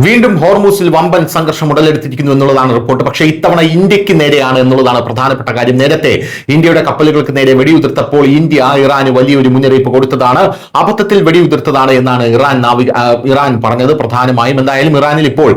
വീണ്ടും ഹോർമൂസിൽ വമ്പൻ സംഘർഷം ഉടലെടുത്തിരിക്കുന്നു എന്നുള്ളതാണ് റിപ്പോർട്ട്. പക്ഷേ ഇത്തവണ ഇന്ത്യക്ക് നേരെയാണ് എന്നുള്ളതാണ് പ്രധാനപ്പെട്ട കാര്യം. നേരത്തെ ഇന്ത്യയുടെ കപ്പലുകൾക്ക് നേരെ വെടിയുതിർത്തപ്പോൾ ഇന്ത്യ ഇറാന് വലിയൊരു മുന്നറിയിപ്പ് കൊടുത്തതാണ്. അബദ്ധത്തിൽ വെടിയുതിർത്തതാണ് എന്നാണ് ഇറാൻ പറഞ്ഞത്. പ്രധാനമായും എന്തായാലും ഇറാനിൽ ഇപ്പോൾ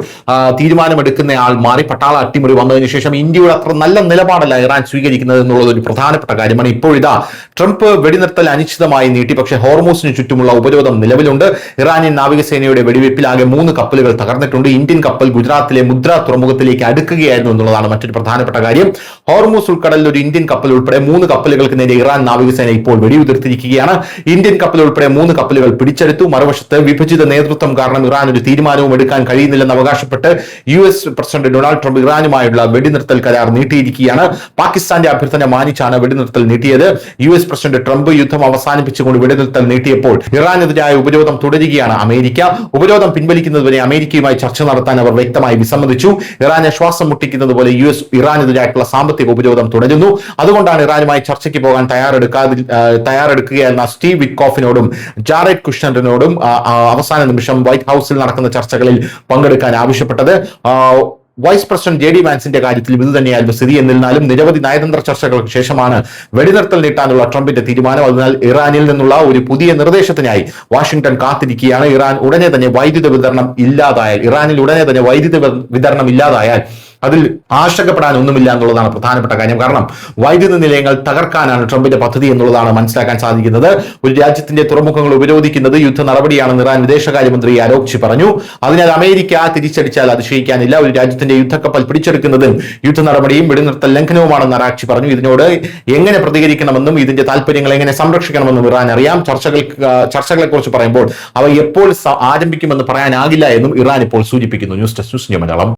തീരുമാനമെടുക്കുന്ന ആൾ മാറി. പട്ടാള അട്ടിമറി വന്നതിന് ശേഷം ഇന്ത്യയുടെ അത്ര നല്ല നിലപാടല്ല ഇറാൻ സ്വീകരിക്കുന്നത് എന്നുള്ളത് ഒരു പ്രധാനപ്പെട്ട കാര്യമാണ്. ഇപ്പോഴിതാ ട്രംപ് വെടിനിർത്തൽ അനിശ്ചിതമായി നീട്ടി. പക്ഷേ ഹോർമൂസിന് ചുറ്റുമുള്ള ഉപരോധം നിലവിലുണ്ട്. ഇറാനിയൻ നാവികസേനയുടെ വെടിവെപ്പിൽ ആകെ 3 കപ്പലുകൾ തകർന്നിട്ടുണ്ട്. ഇന്ത്യൻ കപ്പൽ ഗുജറാത്തിലെ മുദ്ര തുറമുഖത്തിലേക്ക് അടുക്കുകയായിരുന്നു എന്നുള്ളതാണ് മറ്റൊരു പ്രധാനപ്പെട്ട കാര്യം. ഹോർമൂസ് ഉൾക്കടലിൽ ഒരു ഇന്ത്യൻ കപ്പൽ ഉൾപ്പെടെ 3 കപ്പലുകൾക്ക് നേരെ ഇറാൻ നാവികസേന ഇപ്പോൾ വെടിയുതിർത്തിരിക്കുകയാണ്. ഇന്ത്യൻ കപ്പൽ ഉൾപ്പെടെ 3 കപ്പലുകൾ പിടിച്ചെടുത്തു. മറുവശത്ത് വിഭജിത നേതൃത്വം കാരണം ഇറാൻ ഒരു തീരുമാനവും എടുക്കാൻ കഴിയുന്നില്ലെന്ന് അവകാശപ്പെട്ട് US പ്രസിഡന്റ് ഡൊണാൾഡ് ട്രംപ് ഇറാനുമായുള്ള വെടിനിർത്തൽ കരാർ നീട്ടിയിരിക്കുകയാണ്. പാകിസ്ഥാന്റെ അഭ്യർത്ഥന മാനിച്ചാണ് വെടിനിർത്തൽ നീട്ടിയത്. US പ്രസിഡന്റ് ട്രംപ് യുദ്ധം അവസാനിപ്പിച്ചുകൊണ്ട് വെടിനിർത്തൽ നീട്ടിയപ്പോൾ ഇറാനെതിരായ ഉപരോധം തുടരുകയാണ് അമേരിക്ക. ഉപരോധം പിൻവലിക്കുന്നതുവരെ അമേരിക്കയുമായി ചർച്ച നടത്താൻ അവർ വ്യക്തമായി വിസമ്മതിച്ചു. ഇറാനെ ശ്വാസം മുട്ടിക്കുന്നത് പോലെ US ഇറാനെതിരായിട്ടുള്ള സാമ്പത്തിക ഉപരോധം തുടരുന്നു. അതുകൊണ്ടാണ് ഇറാനുമായി ചർച്ചയ്ക്ക് പോകാൻ തയ്യാറെടുക്കുകയായിരുന്ന സ്റ്റീവ് വിറ്റ്കോഫിനോടും ജാറെഡ് കുഷ്നറിനോടും അവസാന നിമിഷം വൈറ്റ് ഹൌസിൽ നടക്കുന്ന ചർച്ചകളിൽ പങ്കെടുക്കാൻ ആവശ്യപ്പെട്ടത്. വൈസ് പ്രസിഡന്റ് JD വാൻസിന്റെ കാര്യത്തിലും ഇത് തന്നെയായിരുന്നു സ്ഥിതി. എന്നിരുന്നാലും നിരവധി നയതന്ത്ര ചർച്ചകൾക്ക് ശേഷമാണ് വെടിനിർത്തൽ നീട്ടാനുള്ള ട്രംപിന്റെ തീരുമാനം. അതിനാൽ ഇറാനിൽ നിന്നുള്ള ഒരു പുതിയ നിർദ്ദേശത്തിനായി വാഷിംഗ്ടൺ കാത്തിരിക്കുകയാണ്. ഇറാനിൽ ഉടനെ തന്നെ വൈദ്യുതി വിതരണം ഇല്ലാതായാൽ അതിൽ ആശങ്കപ്പെടാൻ ഒന്നുമില്ല എന്നുള്ളതാണ് പ്രധാനപ്പെട്ട കാര്യം. കാരണം വൈദ്യുതി നിലയങ്ങൾ തകർക്കാനാണ് ട്രംപിന്റെ പദ്ധതി എന്നുള്ളതാണ് മനസ്സിലാക്കാൻ സാധിക്കുന്നത്. ഒരു രാജ്യത്തിന്റെ തുറമുഖങ്ങൾ ഉപരോധിക്കുന്നത് യുദ്ധ നടപടിയാണെന്ന് ഇറാൻ വിദേശകാര്യമന്ത്രി അരോഗ്ചി പറഞ്ഞു. അതിനാൽ അമേരിക്ക തിരിച്ചടിച്ചാൽ അതിശയിക്കാനില്ല. ഒരു രാജ്യത്തിന്റെ യുദ്ധക്കപ്പൽ പിടിച്ചെടുക്കുന്നതും യുദ്ധ നടപടിയും വെടിനിർത്തൽ ലംഘനവുമാണെന്ന് അരാഗ്ചി പറഞ്ഞു. ഇതിനോട് എങ്ങനെ പ്രതികരിക്കണമെന്നും ഇതിന്റെ താല്പര്യങ്ങൾ എങ്ങനെ സംരക്ഷിക്കണമെന്നും ഇറാൻ അറിയാം. ചർച്ചകളെ കുറിച്ച് പറയുമ്പോൾ അവ എപ്പോൾ ആരംഭിക്കുമെന്ന് പറയാനാകില്ല എന്നും ഇറാൻ ഇപ്പോൾ സൂചിപ്പിക്കുന്നു. News desk news India Malayalam.